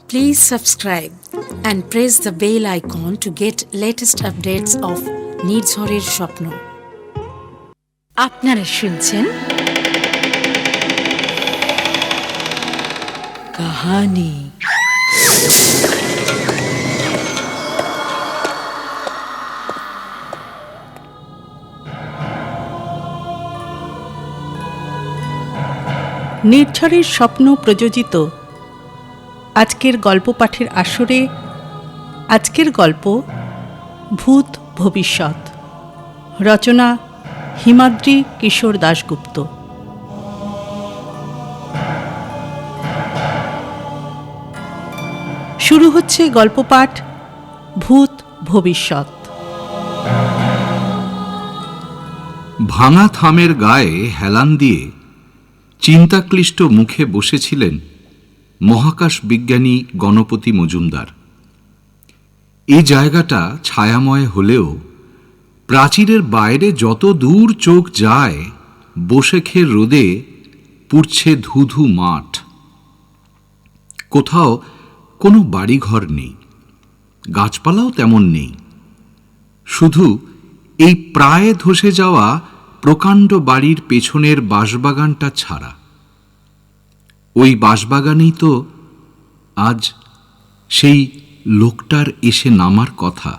Please subscribe and press the bell icon to get latest updates of নির্ঝরের স্বপ্ন। আপনারা শুনছেন কাহানি। নির্ঝরের স্বপ্ন প্রযোজিত আজকের গল্প পাঠের আসরে আজকের গল্প ভূত ভবিষ্যৎ, রচনা হিমাদ্রি কিশোর দাশগুপ্ত। শুরু হচ্ছে গল্প পাঠ ভূত ভবিষ্যৎ। ভাঙা থামের গায়ে হেলান দিয়ে চিন্তাক্লিষ্ট মুখে বসেছিলেন মহাকাশ বিজ্ঞানী গণপতি মজুমদার। এই জায়গাটা ছায়াময় হলেও প্রাচীরের বাইরে যত দূর চোখ যায় বসেখের রোদে পুড়ছে ধুধু মাঠ। কোথাও কোনো বাড়িঘর নেই, গাছপালাও তেমন নেই, শুধু এই প্রায় ধসে যাওয়া প্রকাণ্ড বাড়ির পেছনের বাঁশবাগানটা ছাড়া। ওই বাঁশবাগানেই তো আজ সেই লোকটার এসে নামার কথা।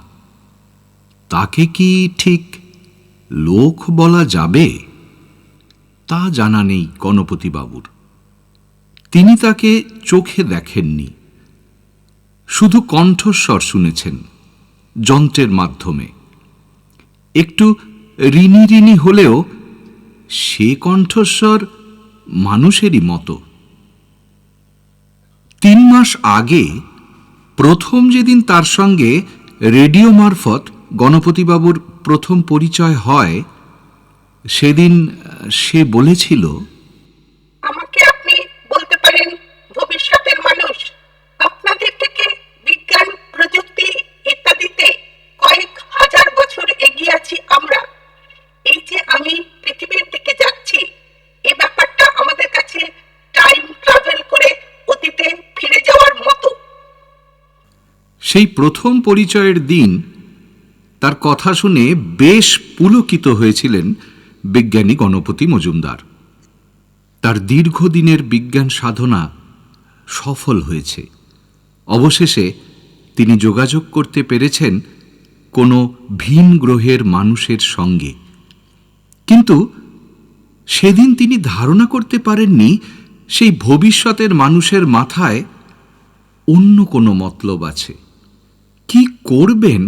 তাকে কি ঠিক লোক বলা যাবে তা জানা নেই গণপতিবাবুর। তিনি তাকে চোখে দেখেননি, শুধু কণ্ঠস্বর শুনেছেন যন্ত্রের মাধ্যমে। একটু ঋণী ঋণী হলেও সে কণ্ঠস্বর মানুষেরই মতো। 3 মাস আগে প্রথম যেদিন তার সঙ্গে রেডিও মারফত গণপতিবাবুর প্রথম পরিচয় হয়, সেদিন সে বলেছিল, আমাকে আপনি বলতে পারেন ভবিষ্যতের মানুষ। আপনাদের থেকে বিজ্ঞান, প্রযুক্তি ইত্যাদিতে কয়েক হাজার বছর এগিয়ে আছি আমরা। এই যে আমি পৃথিবীর দিকে যাচ্ছি, এই ব্যাপারটা আমাদের কাছে টাইম ট্রাভেল করে অতীতে ফিরে যাওয়ার মতো। সেই প্রথম পরিচয়ের দিন তার কথা শুনে বেশ পুলকিত হয়েছিলেন বিজ্ঞানী গণপতি মজুমদার। তার দীর্ঘদিনের বিজ্ঞান সাধনা সফল হয়েছে। অবশেষে তিনি যোগাযোগ করতে পেরেছেন কোনো ভিন গ্রহের মানুষের সঙ্গে। কিন্তু সেদিন তিনি ধারণা করতে পারেননি সেই ভবিষ্যতের মানুষের মাথায় অন্য কোনো মতলব আছে। কি করবেন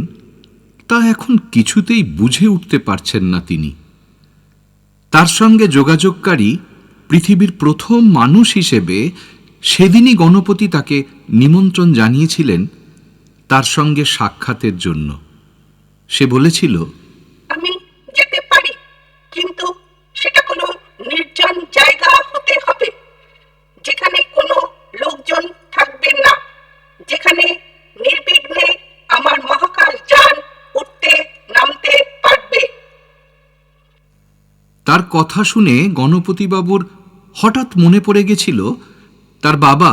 তা এখন কিছুতেই বুঝে উঠতে পারছেন না তিনি। তার সঙ্গে যোগাযোগকারী পৃথিবীর প্রথম মানুষ হিসেবে সেদিনই গণপতি তাকে নিমন্ত্রণ জানিয়েছিলেন তার সঙ্গে সাক্ষাতের জন্য। সে বলেছিল, আমি যেতে পারি, কিন্তু সেটা কোনো নির্জন জায়গা হতে হবে, যেখানে কোনো লোকজন থাকবে না, যেখানে নির্বিঘ্নে আমার মহাকাশ যান উঠতে নামতে পারবে। তার কথা শুনে গণপতিবাবুর হঠাৎ মনে পড়ে গেছিল তার বাবা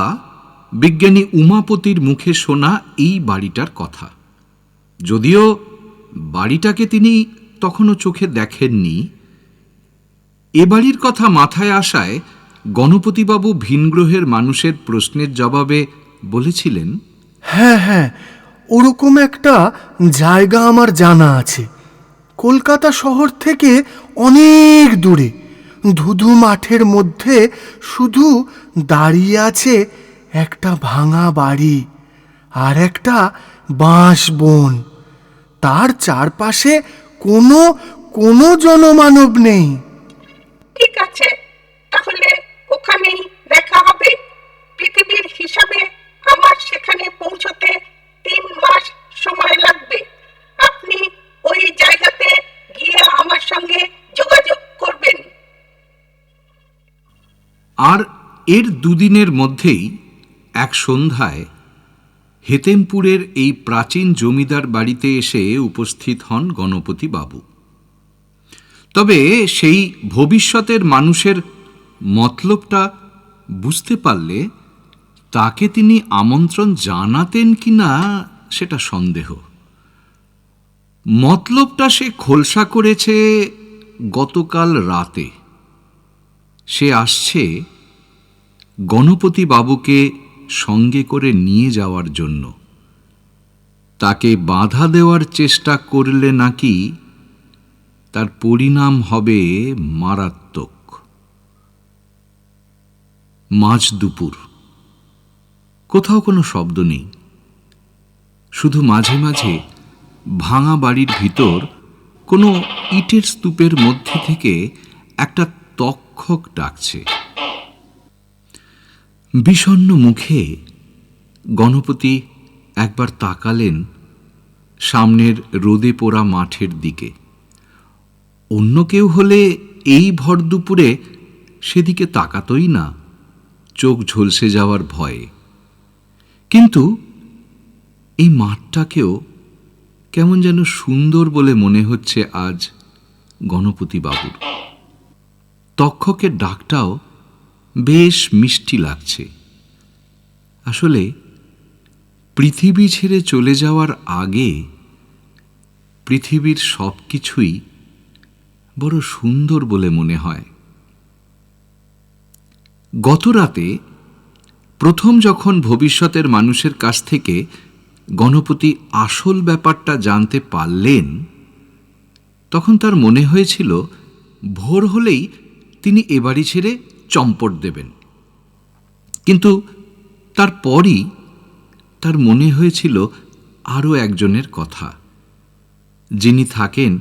বিজ্ঞানী উমাপতির মুখে শোনা এই বাড়িটার কথা। যদিও বাড়িটাকে তিনি তখনও চোখে দেখেননি, এ বাড়ির কথা মাথায় আসায় গণপতিবাবু ভিনগ্রহের মানুষের প্রশ্নের জবাবে বলেছিলেন, হ্যাঁ, ওরকম একটা জায়গা আমার জানা আছে। কলকাতা শহর থেকে অনেক দূরে, ধুধু মাঠের মধ্যে শুধু দাঁড়িয়ে আছে একটা ভাঙা বাড়ি আর একটা বাঁশ বন। তার চারপাশে কোনো জনমানব নেই। ঠিক আছে, তাহলে ওখানেই দেখা হবে। পৃথিবীর হিসাবে আমার সেখানে পৌঁছতে 3 মাস সময় লাগবে। আপনি ওই জায়গাতে গিয়ে আমার সঙ্গে যোগাযোগ করবেন। আর এর 2 দিনের মধ্যেই এক সন্ধ্যায় হেতেমপুরের এই প্রাচীন জমিদার বাড়িতে এসে উপস্থিত হন গণপতি বাবু। তবে সেই ভবিষ্যতের মানুষের মতলবটা বুঝতে পারলে তাকে তিনি আমন্ত্রণ জানাতেন কিনা সেটা সন্দেহ। মতলবটা সে খোলসা করেছে গতকাল রাতে। সে আসছে গণপতি বাবুকে সঙ্গে করে নিয়ে যাওয়ার জন্য। তাকে বাধা দেওয়ার চেষ্টা করলে নাকি তার পরিণাম হবে মারাত্মক। মাঝ দুপুর, কোথাও কোনো শব্দ নেই, শুধু মাঝে মাঝে ভাঙা বাড়ির ভিতর কোনো ইটের স্তূপের মধ্যে থেকে একটা তক্ষক ডাকছে। বিষণ্ণ মুখে গণপতি একবার তাকালেন সামনের রোদে পোড়া মাঠের দিকে। অন্য কেউ হলে এই ভর দুপুরে সেদিকে তাকাতই না, চোখ ঝলসে যাওয়ার ভয়ে। কিন্তু এই মাঠটাকেও কেমন যেন সুন্দর বলে মনে হচ্ছে আজ গণপতি বাবুর। তক্ষকের ডাকটাও বেশ মিষ্টি লাগছে। আসলে পৃথিবী ছেড়ে চলে যাওয়ার আগে পৃথিবীর সব কিছুই বড় সুন্দর বলে মনে হয়। গত রাতে প্রথম যখন ভবিষ্যতের মানুষের কাছ থেকে গণপতি আসল ব্যাপারটা জানতে পারলেন, তখন তার মনে হয়েছিল ভোর হলেই তিনি এ বাড়ি ছেড়ে চম্পট দেবেন। কিন্তু তারপরই তার মনে হয়েছিল আরও একজনের কথা, যিনি থাকেন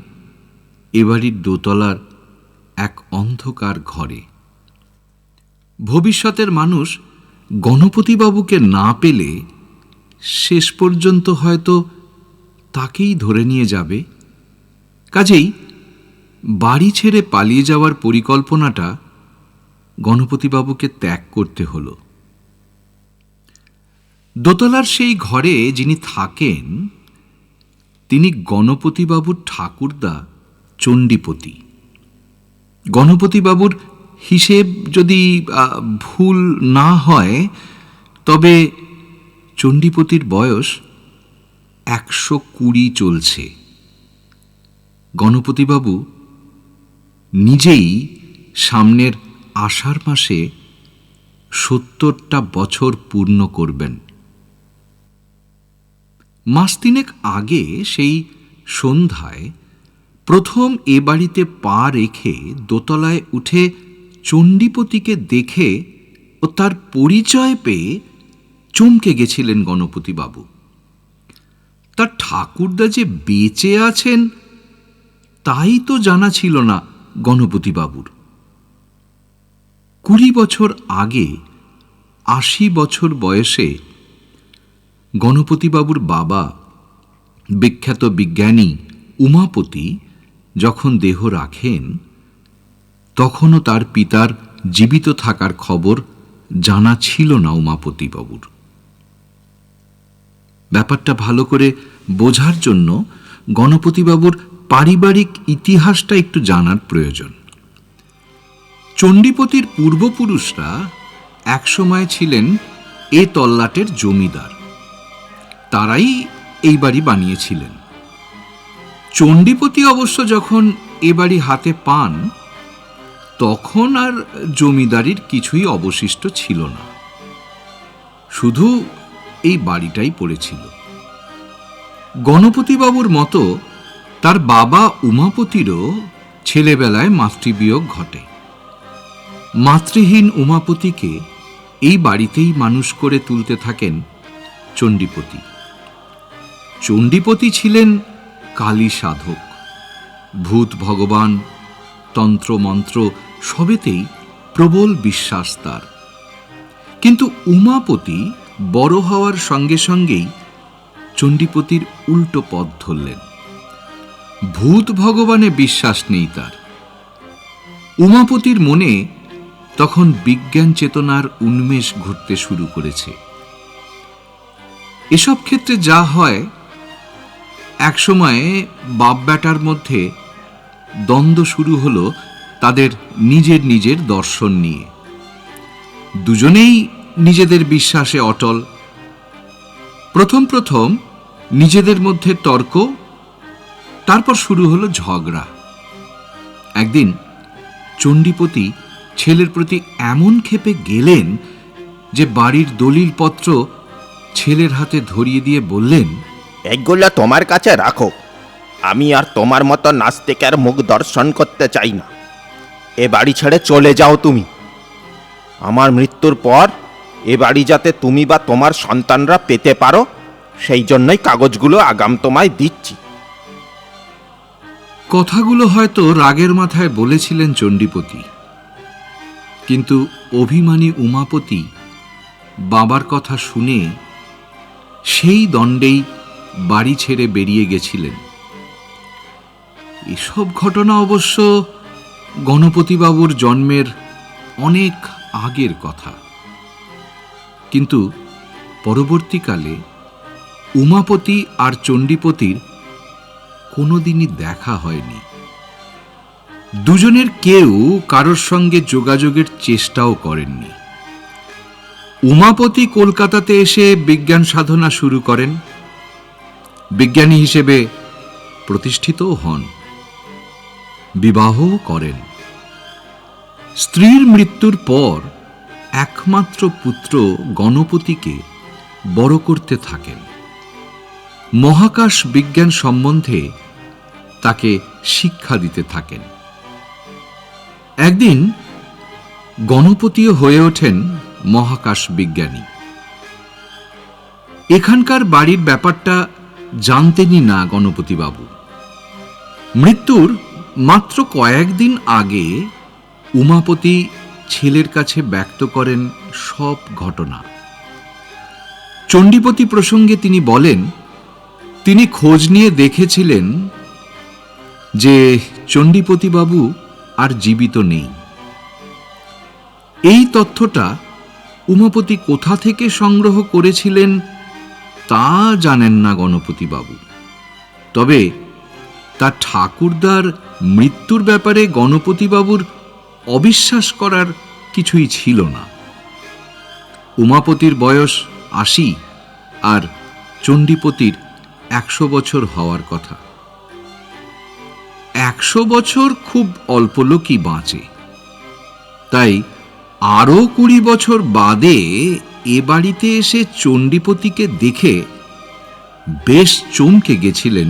এ বাড়ির দোতলার এক অন্ধকার ঘরে। ভবিষ্যতের মানুষ গণপতিবাবুকে না পেলে শেষ পর্যন্ত হয়তো তাকেই ধরে নিয়ে যাবে। কাজেই বাড়ি ছেড়ে পালিয়ে যাওয়ার পরিকল্পনাটা গণপতিবাবুকে ত্যাগ করতে হল। দোতলার সেই ঘরে যিনি থাকেন তিনি গণপতিবাবুর ঠাকুরদা চণ্ডীপতি। গণপতিবাবুর হিসেব যদি ভুল না হয়, তবে চণ্ডীপতির বয়স 120 চলছে। গণপতিবাবু নিজেই সামনের আষাঢ় মাসে 70টা বছর পূর্ণ করবেন। মাস তিনেক আগে সেই সন্ধ্যায় প্রথম এ বাড়িতে পা রেখে দোতলায় উঠে চণ্ডীপতিকে দেখে ও তার পরিচয় পেয়ে চমকে গেছিলেন গণপতিবাবু। তার ঠাকুরদা যে বেঁচে আছেন তাই তো জানা ছিল না গণপতিবাবুর। 20 বছর আগে 80 বছর বয়সে গণপতিবাবুর বাবা বিখ্যাত বিজ্ঞানী উমাপতি যখন দেহ রাখেন, তখনও তার পিতার জীবিত থাকার খবর জানা ছিল না উমাপতিবাবুর। ব্যাপারটা ভালো করে বোঝার জন্য গণপতিবাবুর পারিবারিক ইতিহাসটা একটু জানার প্রয়োজন। চণ্ডীপতির পূর্বপুরুষরা একসময় ছিলেন এ তল্লাটের জমিদার। তারাই এই বাড়ি বানিয়েছিলেন। চণ্ডীপতি অবশ্য যখন এ বাড়ি হাতে পান, তখন আর জমিদারির কিছুই অবশিষ্ট ছিল না, শুধু এই বাড়িটাই পড়েছিল। গণপতিবাবুর মতো তার বাবা উমাপতিরও ছেলেবেলায় মাতৃবিয়োগ ঘটে। মাতৃহীন উমাপতিকে এই বাড়িতেই মানুষ করে তুলতে থাকেন চণ্ডীপতি। চণ্ডীপতি ছিলেন কালী সাধক। ভূত ভগবান, তন্ত্রমন্ত্র সবেতেই প্রবল বিশ্বাস তার। কিন্তু উমাপতি বড় হওয়ার সঙ্গে সঙ্গেই চণ্ডীপতির উল্টো পথ ধরলেন। ভূত ভগবানে বিশ্বাস নেই তার। উমাপতির মনে তখন বিজ্ঞান চেতনার উন্মেষ ঘটতে শুরু করেছে। এসব ক্ষেত্রে যা হয়, একসময়ে বাপ বেটার মধ্যে দ্বন্দ্ব শুরু হলো তাদের নিজের নিজের দর্শন নিয়ে। দুজনেই নিজেদের বিশ্বাসে অটল। প্রথম প্রথম নিজেদের মধ্যে তর্ক, তারপর শুরু হলো ঝগড়া। একদিন চণ্ডীপতি ছেলের প্রতি এমন ক্ষেপে গেলেন যে বাড়ির দলিলপত্র ছেলের হাতে ধরিয়ে দিয়ে বললেন, এগুলো তোমার কাছে রাখো। আমি আর তোমার মতো নাস্তিকের মুখ দর্শন করতে চাই না। এ বাড়ি ছেড়ে চলে যাও তুমি। আমার মৃত্যুর পর এ বাড়ি যাতে তুমি বা তোমার সন্তানরা পেতে পারো, সেই জন্যই কাগজগুলো আগাম তোমায় দিচ্ছি। কথাগুলো হয়তো রাগের মাথায় বলেছিলেন চণ্ডীপতি, কিন্তু অভিমানী উমাপতি বাবার কথা শুনে সেই দণ্ডেই বাড়ি ছেড়ে বেরিয়ে গেছিলেন। এসব ঘটনা অবশ্য গণপতিবাবুর জন্মের অনেক আগের কথা, কিন্তু পরবর্তীকালে উমাপতি আর চণ্ডীপতির কোনোদিনই দেখা হয়নি। দুজনের কেউ কারোর সঙ্গে যোগাযোগের চেষ্টাও করেননি। উমাপতি কলকাতাতে এসে বিজ্ঞান সাধনা শুরু করেন, বিজ্ঞানী হিসেবে প্রতিষ্ঠিতও হন, বিবাহও করেন। স্ত্রীর মৃত্যুর পর একমাত্র পুত্র গণপতিকে বড় করতে থাকেন। মহাকাশ বিজ্ঞান সম্বন্ধে তাকে শিক্ষা দিতে থাকেন। একদিন গণপতিও হয়ে ওঠেন মহাকাশ বিজ্ঞানী। এখানকার বাড়ির ব্যাপারটা জানতেনই না গণপতিবাবু। মৃত্যুর মাত্র কয়েকদিন আগে উমাপতি ছেলের কাছে ব্যক্ত করেন সব ঘটনা। চণ্ডীপতি প্রসঙ্গে তিনি বলেন, তিনি খোঁজ নিয়ে দেখেছিলেন যে চণ্ডীপতিবাবু আর জীবিত নেই। এই তথ্যটা উমাপতি কোথা থেকে সংগ্রহ করেছিলেন তা জানেন না গণপতিবাবু। তবে তার ঠাকুরদার মৃত্যুর ব্যাপারে গণপতিবাবুর অবিশ্বাস করার কিছুই ছিল না। উমাপতির বয়স ৮০ আর চণ্ডীপতির ১০০ বছর হওয়ার কথা। ১০০ বছর খুব অল্প লোকই বাঁচে, তাই আরো ২০ বছর বাদে এ বাড়িতে এসে চণ্ডীপতিকে দেখে বেশ চমকে গেছিলেন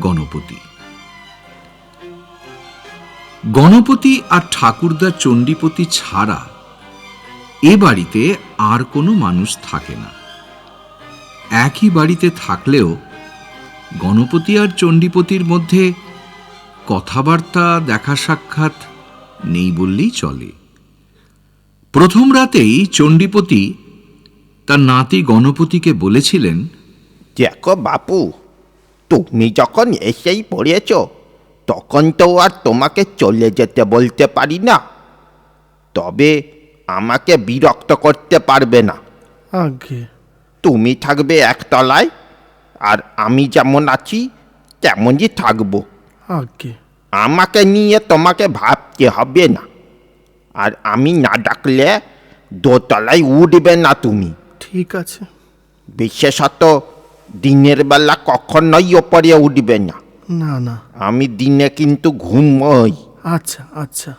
গণপতি। গণপতি আর ঠাকুরদা চণ্ডীপতি ছাড়া এ বাড়িতে আর কোনো মানুষ থাকে না। একই বাড়িতে থাকলেও গণপতি আর চণ্ডীপতির মধ্যে কথাবার্তা, দেখা সাক্ষাৎ নেই বললেই চলে। প্রথম রাতেই চণ্ডীপতি তার নাতি গণপতিকে বলেছিলেন, দেখো বাপু, তুমি যখন এসেই পড়েছ, তখন তো আর তোমাকে চলে যেতে বলতে পারি না। তবে আমাকে বিরক্ত করতে পারবে না। আগে তুমি থাকবে একতলায়, আর আমি যেমন আছি তেমনই থাকবো। আগে আমাকে নিয়ে তোমাকে ভাবতে হবে না। আর আমি না ডাকলে দোতলায় উঠবে না তুমি। ঠিক আছে। বিশেষত দিনের বেলা কখনোই ওপরে উঠবে না। না না। আমি দিনে কিন্তু ঘুমোই। আচ্ছা আচ্ছা।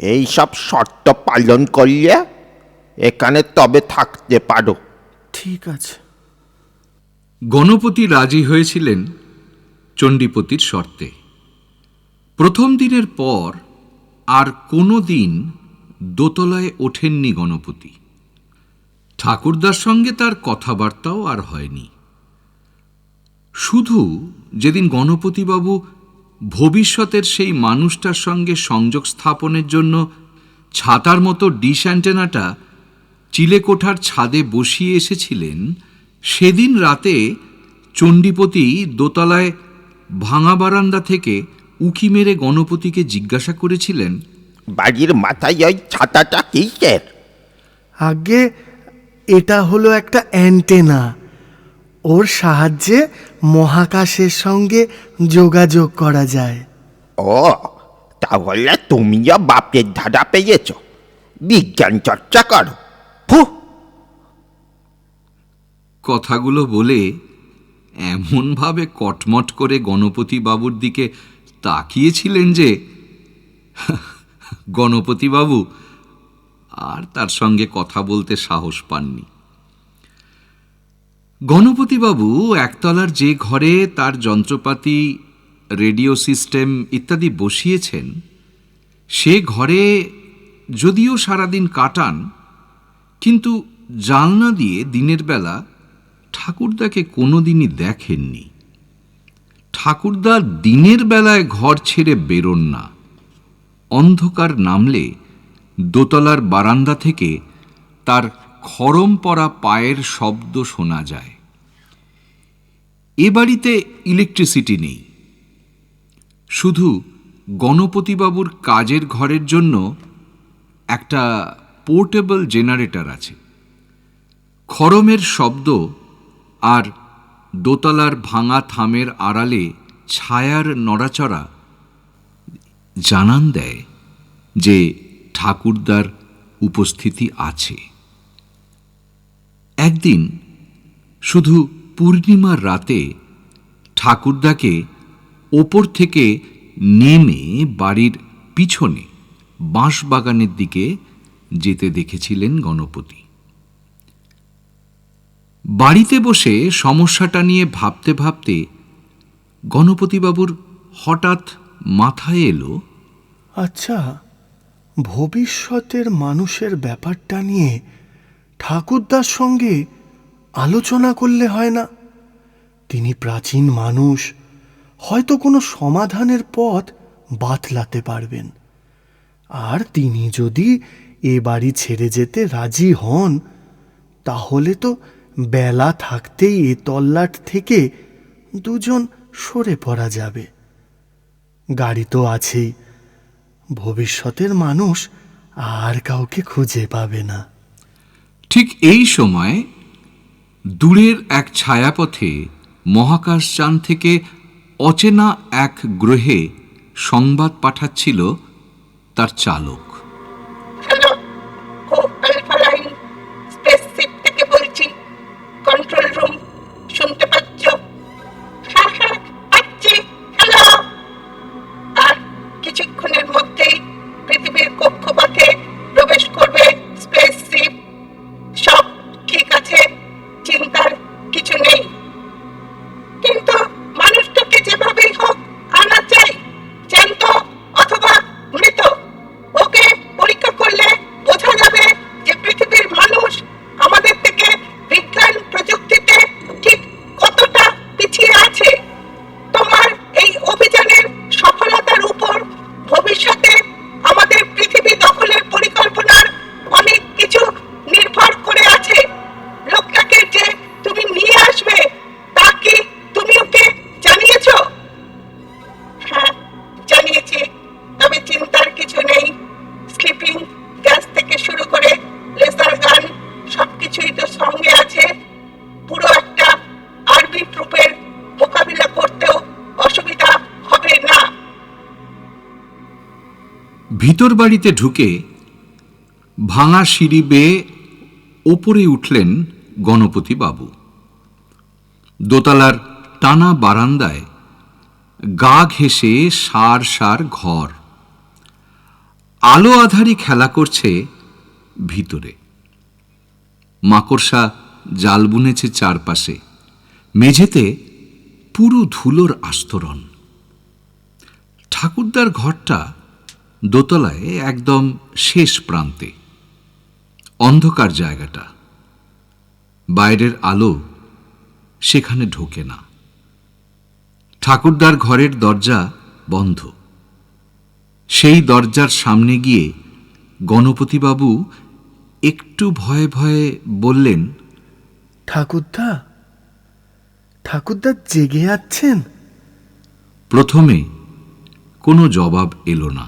এই সব শর্ত পালন করলে এখানে তবে থাকতে পারো। ঠিক আছে। গণপতি রাজি হয়েছিলেন চণ্ডীপতির শর্তে। প্রথম দিনের পর আর কোনো দিন দোতলায় ওঠেননি গণপতি। ঠাকুরদার সঙ্গে তার কথাবার্তাও আর হয়নি। শুধু যেদিন গণপতিবাবু ভবিষ্যতের সেই মানুষটার সঙ্গে সংযোগ স্থাপনের জন্য ছাতার মতো ডিশ অ্যান্টেনাটা চিলেকোঠার ছাদে বসিয়ে এসেছিলেন, সেদিন রাতে চণ্ডীপতি দোতলায় ভাঙা বারান্দা থেকে উঁকি মেরে গণপতিকে জিজ্ঞাসা করেছিলেন, বাড়ির মাথায় ওই ছাতাটা কিসের? আগে এটা হলো একটা অ্যান্টেনা। ওর সাহায্যে মহাকাশের সঙ্গে যোগাযোগ করা যায়। ও, তাহলে তুমিও বাপের ধারা পেয়েছ। বিজ্ঞান চর্চা করো। ফু, কথাগুলো বলে এমনভাবে কটমট করে গণপতি বাবুর দিকে তাকিয়েছিলেন যে গণপতি বাবু আর তার সঙ্গে কথা বলতে সাহস পাননি। গণপতি বাবু একতলার যে ঘরে তার যন্ত্রপাতি, রেডিও সিস্টেম ইত্যাদি বসিয়েছেন, সে ঘরে যদিও সারাদিন কাটান, কিন্তু জানলা দিয়ে দিনের বেলা ঠাকুরদাকে কোনোদিনই দেখেননি। ঠাকুরদা দিনের বেলায় ঘর ছেড়ে বেরোন না। অন্ধকার নামলে দোতলার বারান্দা থেকে তার খড়ম পরা পায়ের শব্দ শোনা যায়। এ বাড়িতে ইলেকট্রিসিটি নেই, শুধু গণপতিবাবুর কাজের ঘরের জন্য একটা পোর্টেবল জেনারেটর আছে। খড়মের শব্দ আর দোতলার ভাঙা থামের আড়ালে ছায়ার নড়াচড়া জানান দেয় যে ঠাকুরদার উপস্থিতি আছে। একদিন শুধু পূর্ণিমার রাতে ঠাকুরদাকে ওপর থেকে নেমে বাড়ির পিছনে বাঁশবাগানের দিকে যেতে দেখেছিলেন গণপতি। বাড়িতে বসে সমস্যাটা নিয়ে ভাবতে ভাবতে গণপতিবাবুর হঠাৎ মাথায় এলো, আচ্ছা, ভবিষ্যতের মানুষের ব্যাপারটা নিয়ে ঠাকুরদার সঙ্গে আলোচনা করলে হয় না? তিনি প্রাচীন মানুষ, হয়তো কোনো সমাধানের পথ বাতলাতে পারবেন। আর তিনি যদি এ বাড়ি ছেড়ে যেতে রাজি হন, তাহলে তো বেলা থাকতেই এ তল্লাট থেকে দুজন সরে পড়া যাবে। গাড়ি তো আছেই, ভবিষ্যতের মানুষ আর কাউকে খুঁজে পাবে না। ঠিক এই সময় দূরের এক ছায়াপথে মহাকাশযান থেকে অচেনা এক গ্রহে সংবাদ পাঠাচ্ছিল তার চালক। হ্যালো, আলফা লাইন স্পেসশিপ থেকে বলছি। কন্ট্রোল রুম, শুনতে পাচ্ছ? হ্যাঁ হ্যাঁ, পাচ্ছি। হ্যালো। আর কিছুক্ষণের মধ্যেই পৃথিবীর কক্ষপথে প্রবেশ করবে স্পেসশিপ। সব ঠিক আছে, চিন্তার কিছু নেই। কিন্তু মানুষটাকে যেভাবেই হোক আনা চাই, জ্যান্ত অথবা মৃত। ওকে পরীক্ষা করলে বোঝা যাবে যে পৃথিবীর মানুষ আমাদের থেকে বিজ্ঞান প্রযুক্তিতে ঠিক কতটা পিছিয়ে আছে। তোমার এই অভিযানের সফলতার উপর ভবিষ্যতে আমাদের পৃথিবী দখলের পরিকল্পনার অনেক কিছু নির্ভর করে আছে। লোকটাকে যে তুমি নিয়ে আসবে, তা কি তুমি ওকে জানিয়েছো? হ্যাঁ, জানিয়েছি। তবে চিন্তার কিছু নেই। স্লিপিং গ্যাস থেকে শুরু করে লেজার গান সবকিছুই তো সঙ্গে আছে। পুরো একটা আর্মি ট্রুপের মোকাবিলা করতেও অসুবিধা হবে না। ভিতর বাড়িতে ঢুকে ভাঙা সিঁড়ি বেয়ে ওপরে উঠলেন গণপতি বাবু। দোতলার টানা বারান্দায় গা ঘেঁষে সার সার ঘর, আলো আধারি খেলা করছে ভিতরে। মাকড়সা জাল বুনেছে চারপাশে, মেঝেতে পুরো ধুলোর আস্তরণ। ঠাকুরদার ঘরটা দোতলায় একদম শেষ প্রান্তে, অন্ধকার জায়গাটা। বাইরের আলো সেখানে ঢোকে না। ঠাকুরদার ঘরের দরজা বন্ধ। সেই দরজার সামনে গিয়ে গণপতিবাবু একটু ভয়ে ভয়ে বললেন, ঠাকুরদা, ঠাকুরদা জেগে আছেন? প্রথমে কোনো জবাব এলো না।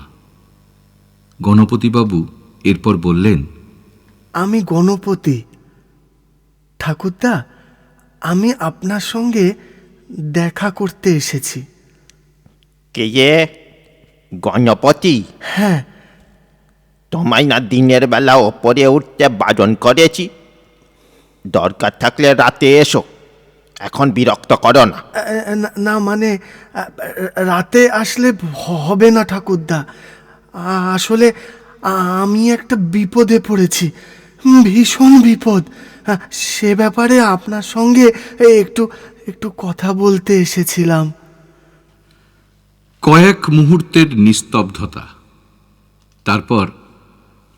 গণপতিবাবু এরপর বললেন, আমি গণপতি। ঠাকুরদা, আমি আপনার সঙ্গে দেখা করতে এসেছি। কে যে? গণপতি? হ্যাঁ, তোমায় না দিনের বেলা ওপরে উঠতে বারণ করেছি? দরকার থাকলে রাতে এসো, এখন বিরক্ত করো না। না মানে রাতে আসলে হবে না ঠাকুরদা। আসলে আমি একটা বিপদে পড়েছি, ভীষণ বিপদ। সে ব্যাপারে আপনার সঙ্গে একটু একটু কথা বলতে এসেছিলাম। কয়েক মুহূর্তের নিস্তব্ধতা, তারপর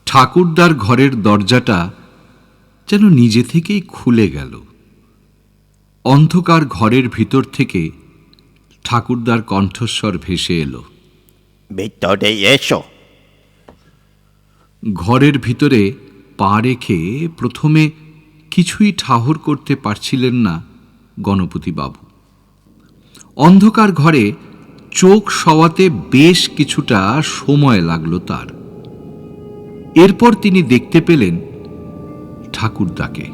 ঠাকুরদার ঘরের দরজাটা যেন নিজে থেকেই খুলে গেল। অন্ধকার ঘরের ভিতর থেকে ঠাকুরদার কণ্ঠস্বর ভেসে এলো, ভিতরে এসো। ঘরের ভিতরে পা রেখে প্রথমে কিছুই ঠাহর করতে পারছিলেন না গণপতিবাবু। অন্ধকার ঘরে চোখ সওয়াতে বেশ কিছুটা সময় লাগলো তার। এরপর তিনি দেখতে পেলেন ঠাকুরদাকে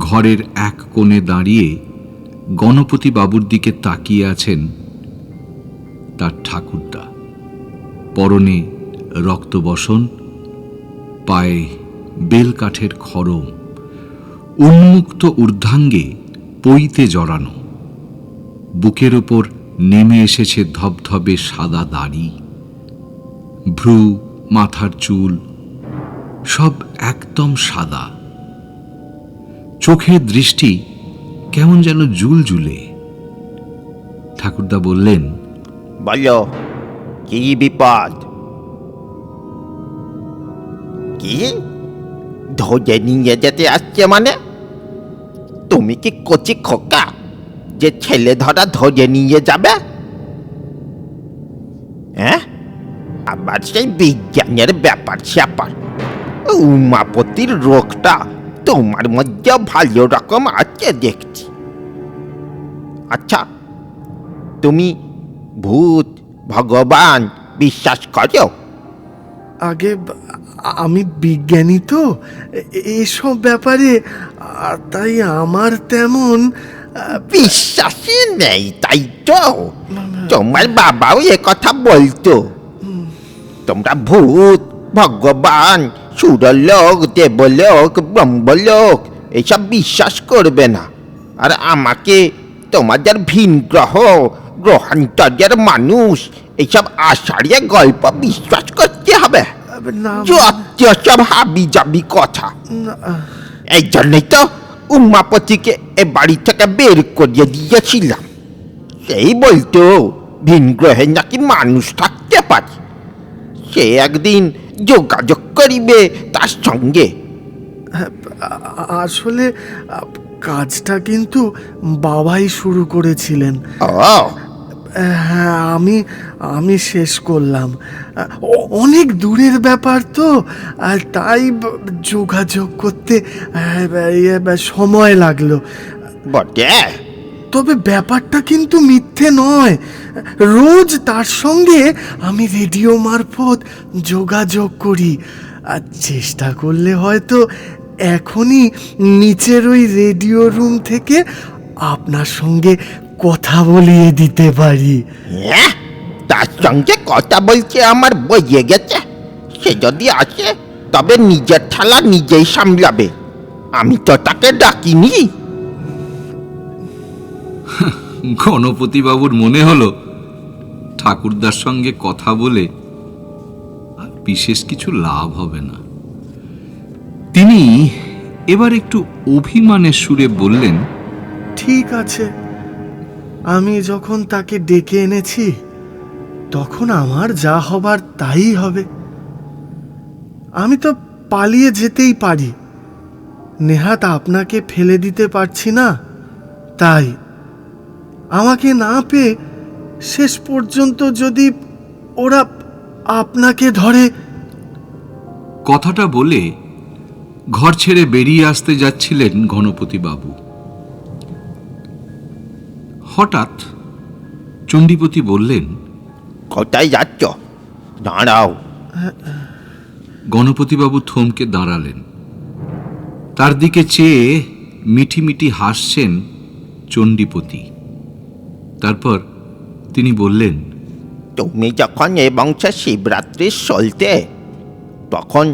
ঘরের এক কোণে দাঁড়িয়ে গণপতিবাবুর দিকে তাকিয়ে আছেন তার ঠাকুরদা। পরনে রক্তবসন, পায়ে বেলকাঠের খড়ম, উন্মুক্ত ঊর্ধ্বাঙ্গে পইতে জড়ানো, বুকের ওপর নেমে এসেছে ধবধবে সাদা দাড়ি, ভ্রু, মাথার চুল সব একদম সাদা। চোখের দৃষ্টি কেমন যেন জুলজুলে। ঠাকুরদা বললেন, বলো, কি বিপদ? কি ধরে নিয়ে যেতে আসছে মানে? তুমি কি কচি খোকা যে ছেলে ধরা ধরে নিয়ে যাবে? হ্যাঁ, আবার সেই বিজ্ঞানের ব্যাপার স্যাপার। উমাপতির রোগটা তোমার মধ্যে ভালো রকম আছে দেখছি। আচ্ছা, তুমি ভূত ভগবান বিশ্বাস করো? আগে আমি বিজ্ঞানী তো এসব ব্যাপারে, তাই আমার তেমন বিশ্বাসই নেই, তাই তো? তোমার বাবাও এ কথা বলতো। তোমরা ভূত ভগবান সুরলোক দেবলোক ব্রহ্মলোক এসব বিশ্বাস করবে না, আর আমাকে তোমাদের ভিন গ্রহ গ্রহান্তরের মানুষ এইসব আষাঢ়িয়া গল্প বিশ্বাস করতে হবে। না সব হাবি যাবি কথা। না, এই জন্যই তো উমাপতিকে এ বাড়ি থেকে বের করিয়ে দিয়েছিলাম। সেই বলতো ভিন গ্রহে নাকি মানুষ থাকতে পারে, সে একদিন যোগাযোগ করিবে তার সঙ্গে। আসলে কাজটা কিন্তু বাবাই শুরু করেছিলেন। ও, হ্যাঁ, আমি শেষ করলাম। অনেক দূরের ব্যাপার তো, তাই যোগাযোগ করতে সময় লাগলো। বটে। তবে ব্যাপারটা কিন্তু মিথ্যে নয়। রোজ তার সঙ্গে আমি রেডিও মারফত যোগাযোগ করি, আর চেষ্টা করলে হয়তো এখনই নিচের ওই রেডিও রুম থেকে আপনার সঙ্গে কথা বলিয়ে দিতে পারি। হ্যাঁ, তার সঙ্গে কথা বলছে আমার বইয়ে গেছে। সে যদি আসে তবে নিজের ঠালা নিজেই সামলাবে, আমি তো তাকে ডাকিনি। গণপতিবাবুর মনে হলো ঠাকুরদার সঙ্গে কথা বলে আর বিশেষ কিছু লাভ হবে না। তিনি এবার একটু অভিমানের সুরে বললেন, ঠিক আছে, আমি যখন তাকে ডেকে এনেছি তখন আমার যা হবার তাই হবে। আমি তো পালিয়ে যেতেই পারি, নেহাত আপনাকে ফেলে দিতে পারছি না। তাই আমাকে না পেয়ে শেষ পর্যন্ত যদি ওরা আপনাকে ধরে। কথাটা বলে ঘর ছেড়ে বেরিয়ে আসতে যাচ্ছিলেন গণপতিবাবু। হঠাৎ চণ্ডীপতি বললেন, কোথায় যাচ্ছ? দাঁড়াও। গণপতিবাবু থমকে দাঁড়ালেন। তার দিকে চেয়ে মিঠি মিঠি হাসছেন চণ্ডীপতি। তারপর তিনি বললেন, তুমি যখন এ বংশে শিবরাত্রি চলতে, তখন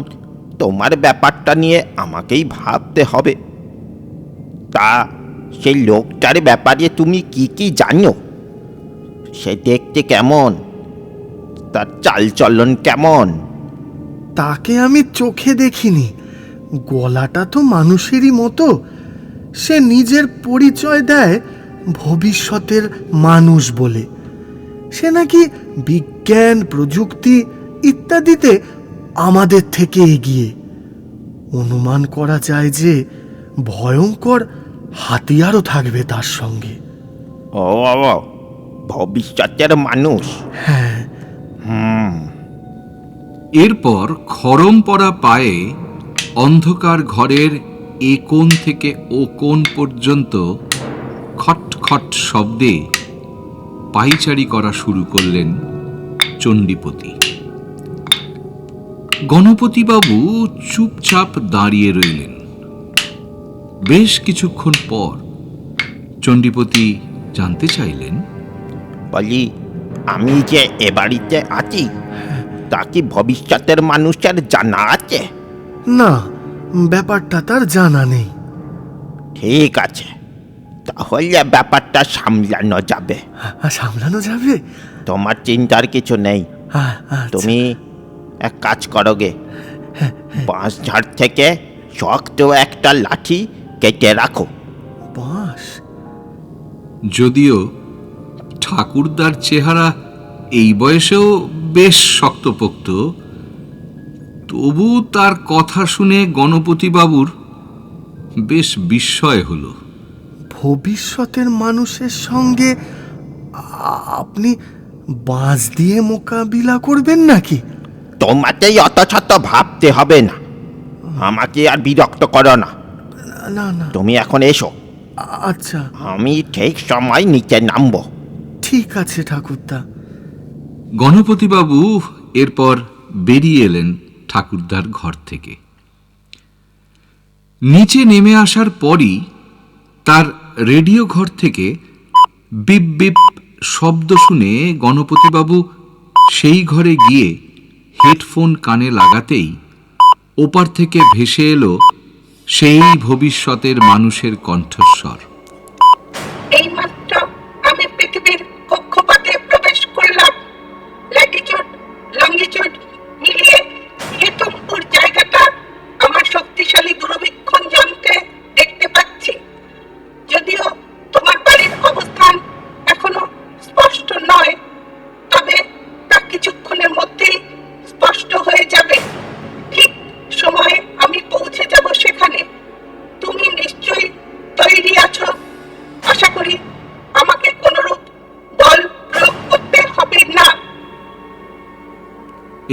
তোমার ব্যাপারটা নিয়ে আমাকেই ভাবতে হবে। তা সেই লোকটার ব্যাপারে তুমি কি কি জানো? সে দেখতে কেমন? তার চালচলন কেমন? তাকে আমি চোখে দেখিনি, গলাটা তো মানুষেরই মতো। সে নিজের পরিচয় দেয় ভবিষ্যতের মানুষ বলে। সে নাকি বিজ্ঞান, প্রযুক্তি ইত্যাদিতে আমাদের থেকে এগিয়ে। অনুমান করা যায় যে ভয়ঙ্কর হাতিয়ারও থাকবে তার সঙ্গে। ও ভবিষ্যতের মানুষ। হ্যাঁ, এরপর খড়ম পরা পায়ে অন্ধকার ঘরের এ কোণ থেকে ও কোণ পর্যন্ত খট খট শব্দে পায়চারি করা শুরু করলেন চণ্ডীপতি। গণপতিবাবু চুপচাপ দাঁড়িয়ে রইলেন। বেশ কিছুক্ষণ পর চণ্ডীপতি জানতে চাইলেন, বলি, আমি যে এ বাড়িতে আছি তা কি ভবিষ্যতের মানুষের জানা আছে? না, ব্যাপারটা তার জানা নেই। ঠিক আছে, তাহলে ব্যাপারটা সামলানো যাবে। সামলানো যাবে? তোমার চিন্তার কিছু নেই। আচ্ছা। তুমি এক কাজ করো গে, বাঁশ ঝাড় থেকে শক্ত একটা লাঠি কেটে রাখো। বাঁশ? যদিও ঠাকুরদার চেহারা এই বয়সেও বেশ শক্তপোক্ত, তবু তার কথা শুনে গণপতিবাবুর বেশ বিস্ময় হলো। ভবিষ্যতের মানুষের সঙ্গে আপনি বাঁশ দিয়ে মোকাবিলা করবেন নাকি? তোমাকেই অত শত ভাবতে হবে না। আমাকে আর বিরক্ত করো না। না না, তুমি এখন এসো, আচ্ছা আমি ঠিক সময় নিচে নামবো। ঠিক আছে ঠাকুরদা। গণপতিবাবু এরপর বেরিয়ে এলেন ঠাকুরদার ঘর থেকে। নিচে নেমে আসার পরই তার রেডিও ঘর থেকে বিপ বিপ শব্দ শুনে গণপতিবাবু সেই ঘরে গিয়ে হেডফোন কানে লাগাতেই ওপার থেকে ভেসে এলো সেই ভবিষ্যতের মানুষের কণ্ঠস্বর। এইমাত্র আমি পৃথিবীর কক্ষপথে প্রবেশ করলাম। ল্যাটিটিউড লঙ্গিটিউড মিলিয়ে হেতুমপুর জায়গাটা আমার শক্তিশালী দূরবীক্ষণ যন্ত্রে দেখতে পাচ্ছি। যদিও তোমার বাড়ির অবস্থান এখনো স্পষ্ট নয়, তবে তা কিছুক্ষণের মধ্যেই স্পষ্ট হয়ে যাবে। ঠিক সময়ে আমি পৌঁছে যাব সেখানে। তুমি নিশ্চয়ই তৈরি আছো। আশা করি আমাকে কোনরূপ বল প্রয়োগ করতে হবে না।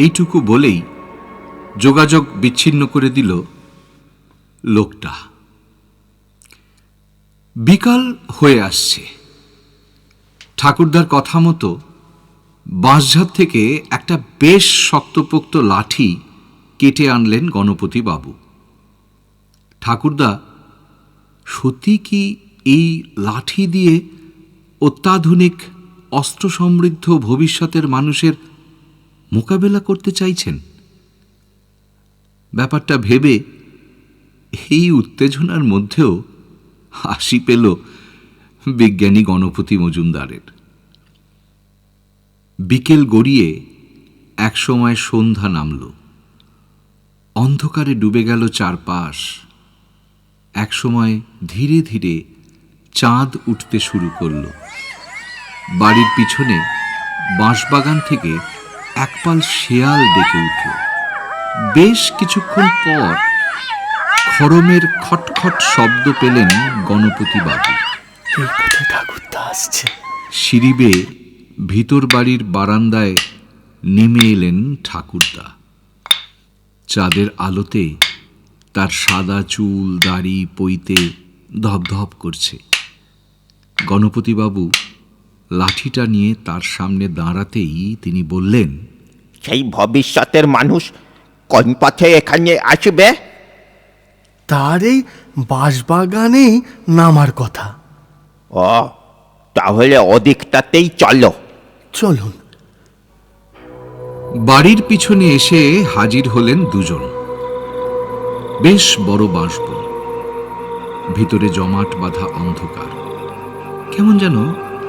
এইটুকু বলেই যোগাযোগ বিচ্ছিন্ন করে দিল লোকটা। বিকাল হয়ে আসছে। ঠাকুরদার কথা মতো বাঁশঝাড় থেকে একটা বেশ শক্তপোক্ত লাঠি কেটে আনলেন গণপতিবাবু। ঠাকুরদা সত্যি কি এই লাঠি দিয়ে অত্যাধুনিক অস্ত্র সমৃদ্ধ ভবিষ্যতের মানুষের মোকাবেলা করতে চাইছেন? ব্যাপারটা ভেবে এই উত্তেজনার মধ্যেও হাসি পেল বিজ্ঞানী গণপতি মজুমদারের। বিকেল গড়িয়ে একসময় সন্ধ্যা নামল। অন্ধকারে ডুবে গেল চারপাশ। একসময় ধীরে ধীরে চাঁদ উঠতে শুরু করল। বাড়ির পিছনে বাঁশবাগান থেকে একপাল শেয়াল ডেকে উঠল। বেশ কিছুক্ষণ পর খড়মের খটখট শব্দ পেলেন গণপতিবাবু। এই পথে ঠাকুরদা আসছে। সিঁড়ি বেয়ে ভিতর বাড়ির বারান্দায় নেমে এলেন ঠাকুরদা। চাঁদের আলোতে তার সাদা চুল দাড়ি পইতে ধপধপ করছে। গণপতিবাবু লাঠিটা নিয়ে তার সামনে দাঁড়াতেই তিনি বললেন, সেই ভবিষ্যতের মানুষ কোন পথে এখানে আসবে? তার এই বাঁশবাগানেই নামার কথা। ও, তাহলে ওদিকটাতেই চলো। চলুন। বাড়ির পিছনে এসে হাজির হলেন দুজন। বেশ বড় বাঁশবন। ভিতরে জমাট বাঁধা অন্ধকার, কেমন যেন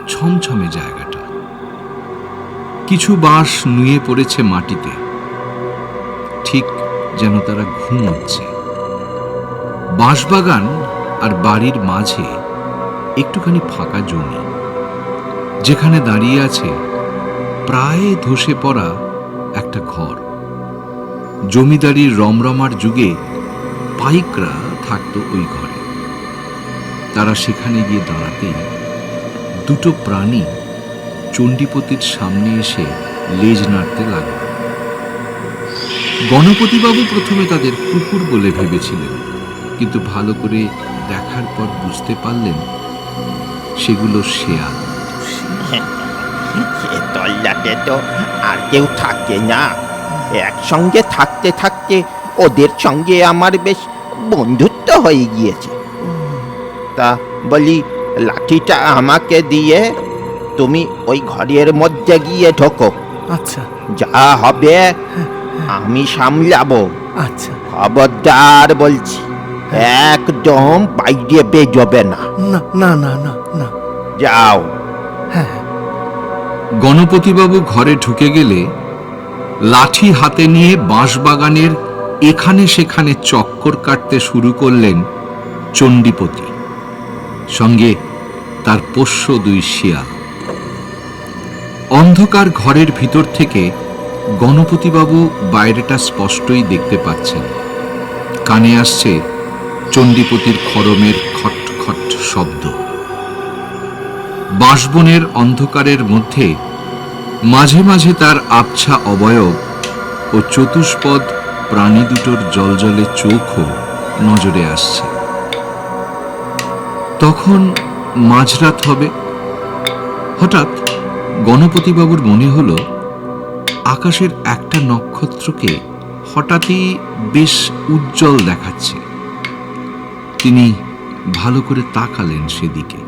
ছমছমে জায়গাটা। কিছু বাঁশ নুয়ে পড়েছে মাটিতে, ঠিক যেন তারা ঘুমোচ্ছে। বাঁশবাগান আর বাড়ির মাঝে একটুখানি ফাঁকা জমি, যেখানে দাঁড়িয়ে আছে প্রায় ধসে পড়া একটা ঘর। জমিদারির রমরমার যুগে পাইকরা থাকতো ওই ঘরে। তারা সেখানে গিয়ে দাঁড়াতেই দুটো প্রাণী চণ্ডীপতির সামনে এসে লেজ নাড়তে লাগল। গণপতিবাবু প্রথমে তাদের কুকুর বলে ভেবেছিলেন, কিন্তু ভালো করে দেখার পর বুঝতে পারলেন সেগুলো শেয়াল। এ তল্লাটে তো আর কেউ থাকে না। একসঙ্গে থাকতে থাকতে ওদের সঙ্গে আমার বেশ বন্ধুত্ব হয়ে গিয়েছে। তা বলি, লাঠিটা আমাকে দিয়ে তুমি ওই ঘরের মধ্যে গিয়ে ঢোকো। আচ্ছা যা হবে আমি সামলাবো। আচ্ছা। খবরদার বলছি, একদম বাইরে বেরোবে না। না না না না না। যাও। হ্যাঁ। গণপতিবাবু ঘরে ঢুকে গেলে লাঠি হাতে নিয়ে বাঁশবাগানের এখানে সেখানে চক্কর কাটতে শুরু করলেন চণ্ডীপতি, সঙ্গে তার পোষ্য দুই শিয়াল। অন্ধকার ঘরের ভিতর থেকে গণপতিবাবু বাইরেটা স্পষ্টই দেখতে পাচ্ছেন। কানে আসছে চণ্ডীপতির খড়মের খট খট শব্দ। বাঁশবনের অন্ধকারের মধ্যে মাঝে মাঝে তার আবছা অবয়ব ও চতুষ্পদ প্রাণী দুটোর জলজলে চোখও নজরে আসছে। তখন মাঝরাত হবে। হঠাৎ গণপতিবাবুর মনে হলো আকাশের একটা নক্ষত্রকে হঠাৎই বেশ উজ্জ্বল দেখাচ্ছে। তিনি ভালো করে তাকালেন সেদিকে।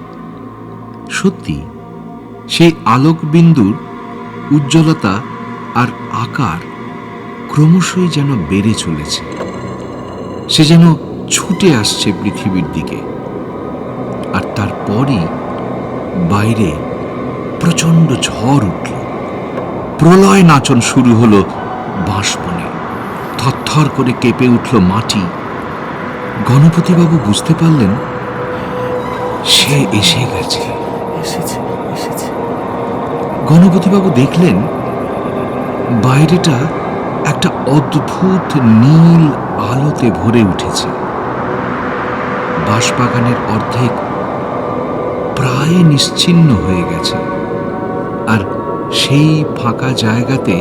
সত্যি সেই আলোকবিন্দুর উজ্জ্বলতা আর আকার ক্রমশই যেন বেড়ে চলেছে। সে যেন ছুটে আসছে পৃথিবীর দিকে। আর তারপরই বাইরে প্রচন্ড ঝড় উঠল। প্রলয় নাচন শুরু হলো বাঁশবনে। থরথর করে কেঁপে উঠল মাটি। গণপতিবাবু বুঝতে পারলেন সে এসে গেছে। এসেছে এসেছে। গণপতিবাবু দেখলেন বাইরেটা একটা অদ্ভুত নীল আলোতে ভরে উঠেছে। বাঁশবাগানের অর্ধেক প্রায় নিশ্চিহ্ন হয়ে গেছে, আর সেই ফাঁকা জায়গাতে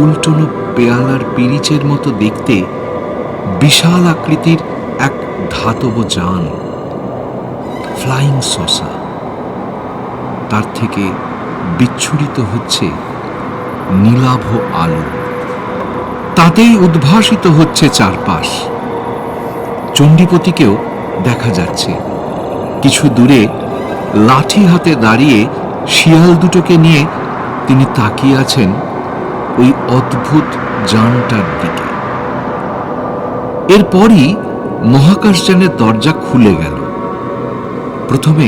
উল্টোনো পেয়ালার পিরিচের মতো দেখতে বিশাল আকৃতির এক ধাতব যান, ফ্লাইং সসা। তার থেকে বিচ্ছুরিত হচ্ছে নীলাভ আলো। তাতেই উদ্ভাসিত হচ্ছে চারপাশ। চণ্ডীপতিকেও দেখা যাচ্ছে। কিছু দূরে লাঠি হাতে দাঁড়িয়ে শিয়াল দুটোকে নিয়ে তিনি তাকিয়ে আছেন ওই অদ্ভুত যানটার দিকে। এরপরই মহাকাশযানের দরজা খুলে গেল। প্রথমে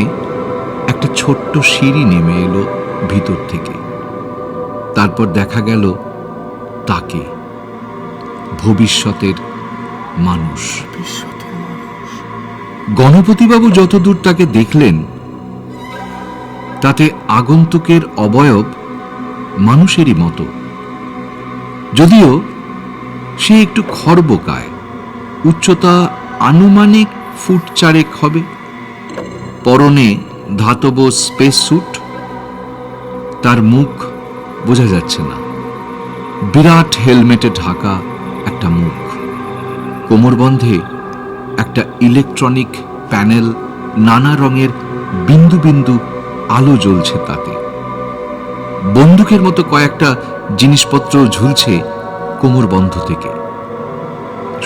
একটা ছোট্ট সিঁড়ি নেমে এলো ভিতর থেকে। তারপর দেখা গেল তাকে, ভবিষ্যতের মানুষ। গণপতিবাবু যতদূর তাকে দেখলেন তাতে আগন্তুকের অবয়ব মানুষেরই মতো, যদিও সে একটু খর্বকায়। উচ্চতা আনুমানিক ফুট 4 হবে। পরনে ধাতব স্পেস স্যুট। তার মুখ বোঝা যাচ্ছে না। বিরাট হেলমেটে ঢাকা একটা মুখ। কোমরবন্ধে একটা ইলেকট্রনিক প্যানেল, নানা রঙের বিন্দু বিন্দু আলো জ্বলছে তাতে। বন্দুকের মতো কয়েকটা জিনিসপত্র ঝুলছে কোমরবন্ধ থেকে।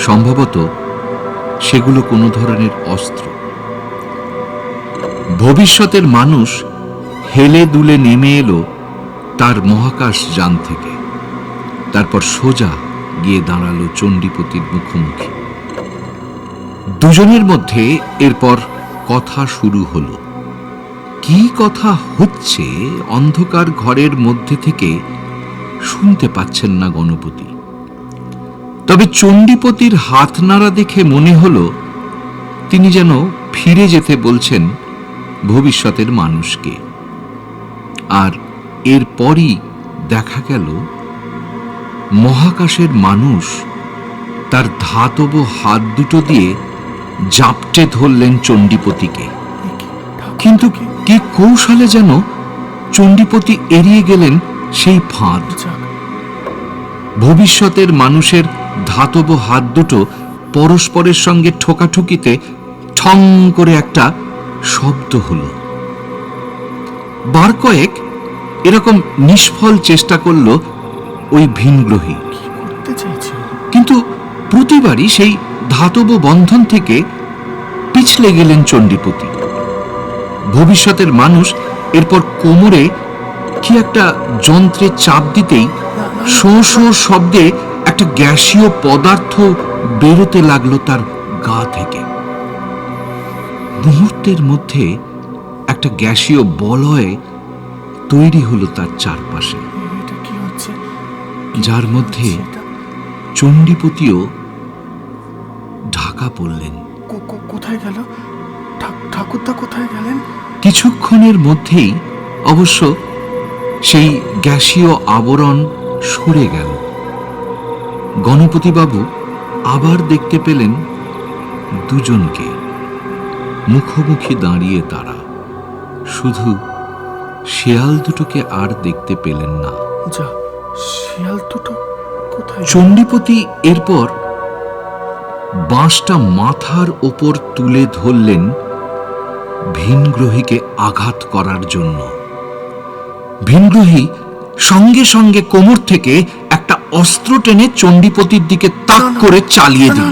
সম্ভবত সেগুলো কোনো ধরনের অস্ত্র। ভবিষ্যতের মানুষ হেলে দুলে নেমে এলো তার মহাকাশ যান থেকে। তারপর সোজা গিয়ে দাঁড়ালো চণ্ডীপতির মুখোমুখি। দুজনের মধ্যে এরপর কথা শুরু হলো। কি কথা হচ্ছে অন্ধকার ঘরের মধ্যে থেকে শুনতে পাচ্ছেন না গণপতি। তবে চণ্ডীপতির হাত নাড়া দেখে মনে হলো তিনি যেন ফিরে যেতে বলছেন ভবিষ্যতের মানুষকে। আর এরপরই দেখা গেল মহাকাশের মানুষ তার ধাতব হাত দুটো দিয়ে জাপটে ধরলেন চণ্ডীপতিকে। কিন্তু কি কৌশলে যেন চণ্ডীপতি এড়িয়ে গেলেন সেই ফাঁদ। ভবিষ্যতের মানুষের ধাতব হাত দুটো পরস্পরের সঙ্গে ঠোকাঠুকিতে ঠং করে একটা শব্দ হলো। বার কয়েক এরকম নিষ্ফল চেষ্টা করল ওই ভিনগ্রহী, কিন্তু প্রতিবারই সেই ধাতব বন্ধন থেকে পিছলে গেলেন চণ্ডীপতি। ভবিষ্যতের মানুষ এরপর কোমরে কি একটা যন্ত্রে চাপ দিতেই শো শো শব্দে একটা গ্যাসীয় পদার্থ বেরোতে লাগলো তার গা থেকে। মুহূর্তের মধ্যে একটা গ্যাসীয় বলয় তৈরি হলো তার চারপাশে, যার মধ্যে চণ্ডীপতিও ঢাকা পড়লেন। কোথায় গেল ঠাকুরদা? কোথায় গেলেন? কিছুক্ষণের মধ্যেই অবশ্য সেই গ্যাসীয় আবরণ সরে গেল। গণপতিবাবু আবার দেখতে পেলেন দুজনকে মুখোমুখি দাঁড়িয়ে তারা। শুধু শেয়াল দুটোকে আর দেখতে পেলেন না। শেয়াল দুটো কোথায়? চণ্ডীপতি এরপর বাঁশটা মাথার ওপর তুলে ধরলেন ভিনগ্রহীকে আঘাত করার জন্য। ভিনগ্রহী সঙ্গে সঙ্গে কোমর থেকে একটা অস্ত্র টেনে চণ্ডীপতির দিকে তাক করে চালিয়ে দিল।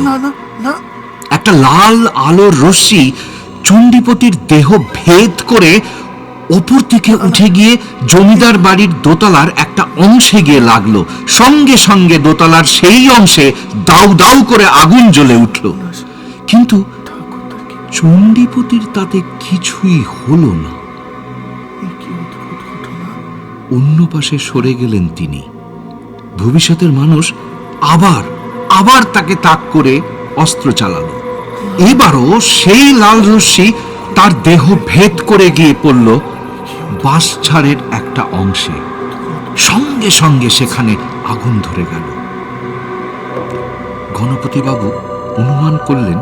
একটা লাল আলোর রশ্মি চণ্ডীপতির দেহ ভেদ করে ওপর থেকে উঠে গিয়ে জমিদার বাড়ির দোতলার একটা অংশে গিয়ে লাগলো। সঙ্গে সঙ্গে দোতলার সেই অংশে দাউ দাউ করে আগুন জ্বলে উঠল। কিন্তু চণ্ডীপতির তাতে কিছুই হলো না। অন্য পাশে সরে গেলেন তিনি। ভবিষ্যতের মানুষ আবার আবার তাকে তাক করে অস্ত্র চালালো। এবারও সেই লাল রশ্মি তার দেহ ভেদ করে গিয়ে পড়ল বাঁশঝাড়ের একটা অংশে। সঙ্গে সঙ্গে সেখানে আগুন ধরে গেল। গণপতিবাবু অনুমান করলেন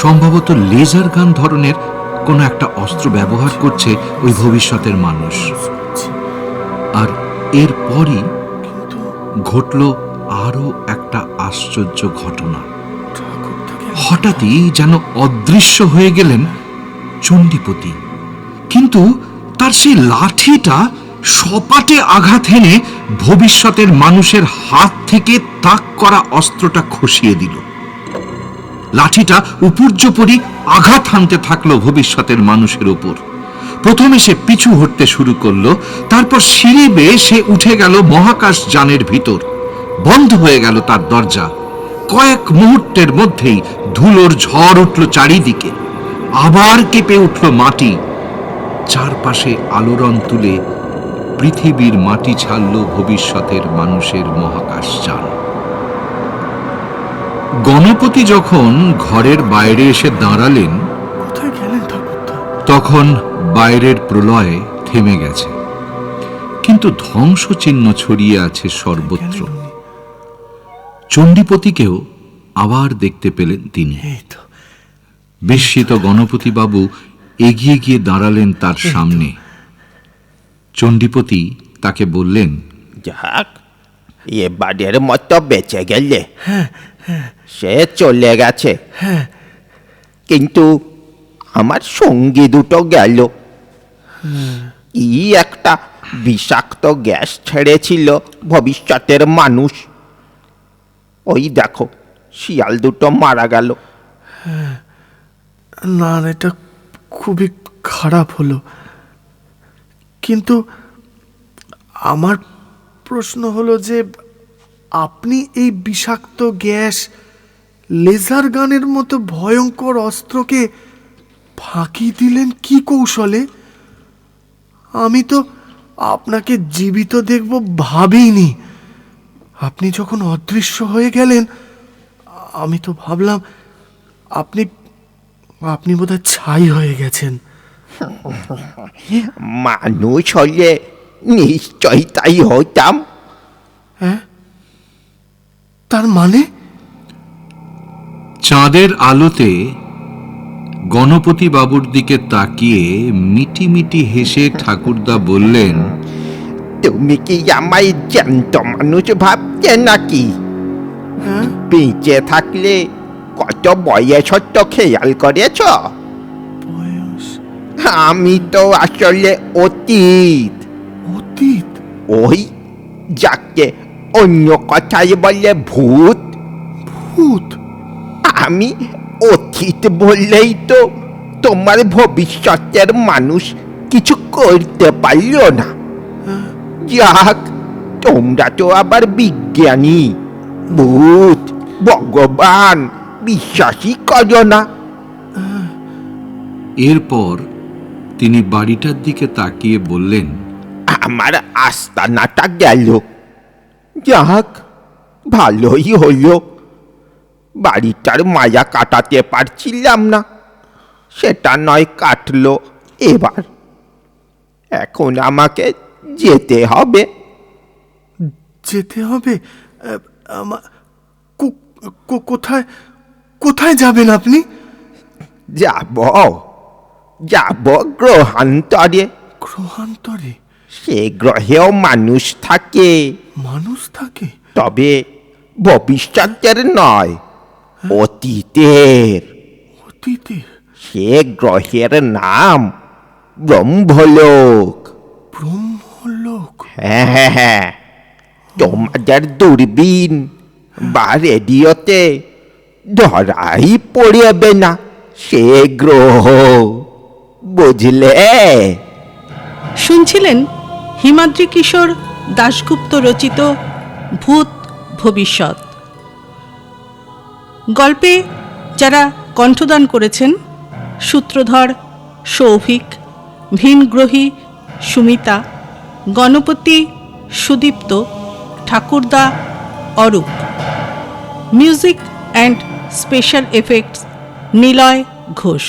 সম্ভবত লেজার গান ধরনের কোনো একটা অস্ত্র ব্যবহার করছে ওই ভবিষ্যতের মানুষ। আর এরপরই ঘটল আরো একটা আশ্চর্য ঘটনা। হঠাৎই যেন অদৃশ্য হয়ে গেলেন চণ্ডীপতি, কিন্তু তার সেই লাঠিটা সপাটে আঘাত হেনে ভবিষ্যতের মানুষের হাত থেকে তাক করা অস্ত্রটা খসিয়ে দিল। লাঠিটা উপর্যপরি আঘাত হানতে থাকলো ভবিষ্যতের মানুষের ওপর। প্রথমে সে পিছু হটতে শুরু করলো, তারপর সিঁড়ি বেয়ে সে উঠে গেল মহাকাশ যানের ভিতর। বন্ধ হয়ে গেল তার দরজা। কয়েক মুহূর্তের মধ্যেই ধুলোর ঝড় উঠল চারিদিকে। আবার কেঁপে উঠল মাটি। চারপাশে আলোড়ন তুলে পৃথিবীর মাটি ছাড়ল ভবিষ্যতের মানুষের মহাকাশ যান। গণপতি যখন ঘরের বাইরে এসে দাঁড়ালেন, তখন বাইরের প্রলয় থেমে গেছে, কিন্তু ধ্বংস চিহ্ন ছড়িয়ে আছে সর্বত্র। চণ্ডীপতিকেও আবার দেখতে পেলেন তিনি। বিস্মিত গণপতিবাবু এগিয়ে গিয়ে দাঁড়ালেন তার সামনে। চণ্ডীপতি তাকে বললেন, যাক, এবারের মতো বেঁচে গেলে। সে চলে গেছে, কিন্তু আমার সঙ্গী দুটো গেল। কি একটা বিষাক্ত গ্যাস ছেড়েছিল ভবিষ্যতের মানুষ। ওই দেখো, শিয়াল দুটো মারা গেল। না, এটা খুবই খারাপ হলো, কিন্তু আমার প্রশ্ন হলো যে আপনি এই বিষাক্ত গ্যাস লেজার গানের মতো ভয়ঙ্কর অস্ত্রকে ফাঁকি দিলেন কি কৌশলে? আমি তো আপনাকে জীবিত দেখব ভাবিনি। আপনি যখন অদৃশ্য হয়ে গেলেন, আমি তো ভাবলাম আপনি আপনি বোধহয় ছাই হয়ে গেছেন। মানুষ হলে নিশ্চয়ই তাই হতাম। হ্যাঁ, তার মানে? চাঁদের আলোতে গণপতি বাবুর দিকে তাকিয়ে মিটি মিটি হেসে ঠাকুরদা বললেন, তুমি কি আমায় জ্যান্ত মানুষ ভাবছে নাকি? হ্যাঁ, বেঁচে থাকলে কত বয়স হতো খেয়াল করেছ? বয়স? আমি তো আসলে অতীত। অতীত? ওই যাকে অন্য কথায় বলে ভূত। ভূত? আমি অতীত বললেই তো তোমার ভবিষ্যতের মানুষ কিছু করতে পারল না। যাক, তোমরা তো আবার বিজ্ঞানী, ভূত ভগবান বিশ্বাসই করো না। এরপর তিনি বাড়িটার দিকে তাকিয়ে বললেন, আমার আস্তানাটা গেল। যাক, ভালোই হলো। বাড়িটার মায়া কাটাতে পারছিলাম না, সেটা নয় কাটলো এবার। এখন আমাকে যেতে হবে। যেতে হবে? কোথায় কোথায় যাবেন আপনি? যাব যাব গ্রহান্তরে। গ্রহান্তরে? সে গ্রহেও মানুষ থাকে, মানুষ থাকে? তবে ভবিষ্যতের নয়, অতীতের। অতীতে? সে গ্রহের নাম ব্রহ্মলোক। ব্রহ্মলোক? হ্যাঁ, তোমাদের দূরবীন বা রেডিওতে ধরাই পড়বে না সে গ্রহ, বুঝলে? শুনছিলেন হিমাদ্রি কিশোর দাশগুপ্ত রচিত ভূত ভবিষ্যৎ। গল্পে যারা কণ্ঠদান করেছেন: সূত্রধর সৌভিক, ভিনগ্রহী সুমিতা, গণপতি সুদীপ্ত, ঠাকুরদা Arup. Music and special effects Niloy Ghosh.